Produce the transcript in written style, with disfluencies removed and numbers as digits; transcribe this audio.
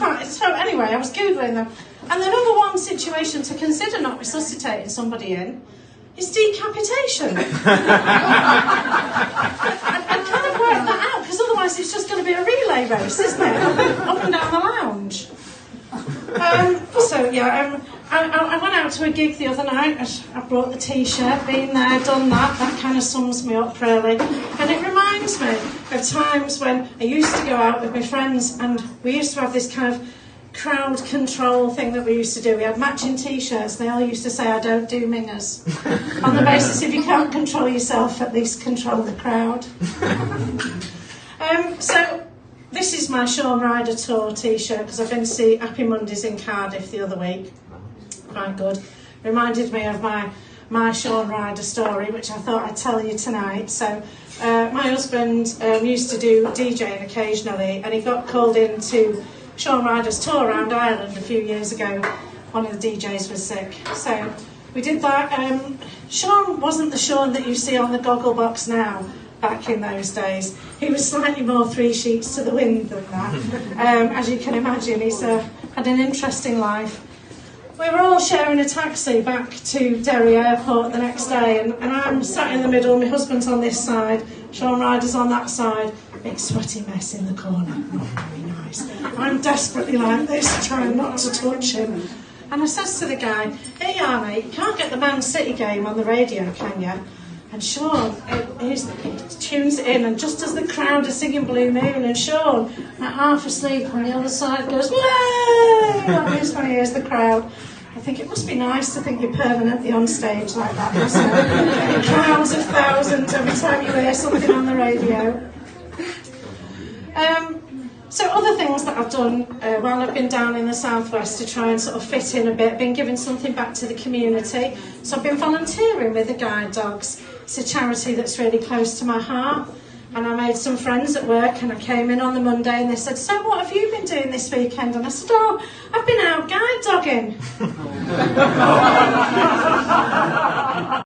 quite... So anyway, I was Googling them. And the number one situation to consider not resuscitating somebody in is decapitation. I kind of worked that out, because otherwise it's just going to be a relay race, isn't it? Up and down the lounge. I went out to a gig the other night. I brought the t-shirt, been there, done that. That kind of sums me up, really. And it reminds me of times when I used to go out with my friends, and we used to have this kind of crowd control thing that we used to do. We had matching t-shirts. They all used to say, "I don't do mingers." On the basis, if you can't control yourself, at least control the crowd. So this is my Shaun Ryder Tour t-shirt, because I've been to see Happy Mondays in Cardiff the other week. Quite good. Reminded me of my Shaun Ryder story, which I thought I'd tell you tonight. So my husband used to do DJing occasionally, and he got called in to Shaun Ryder's tour around Ireland a few years ago. One of the DJs was sick, so we did that. Shaun wasn't the Shaun that you see on the Gogglebox now. Back in those days, he was slightly more three sheets to the wind than that. As you can imagine, he's had an interesting life. We were all sharing a taxi back to Derry Airport the next day, and I'm sat in the middle. My husband's on this side, Shaun Ryder's on that side. Big sweaty mess in the corner, not very nice. I'm desperately like this, trying not to touch him. And I says to the guy, "Hey, mate, you can't get the Man City game on the radio, can you?" And Shaun, he tunes it in, and just as the crowd are singing Blue Moon, and Shaun, like half asleep on the other side, goes, "Way!" Like this when he hears the crowd. I think it must be nice to think you're permanently on stage like that, mustn't it? Crowds of thousands every time you hear something on the radio. So other things that I've done while I've been down in the southwest to try and sort of fit in a bit, been giving something back to the community. So I've been volunteering with the Guide Dogs. It's a charity that's really close to my heart. And I made some friends at work, and I came in on the Monday and they said, "So what have you been doing this weekend?" And I said, "Oh, I've been out guide dogging."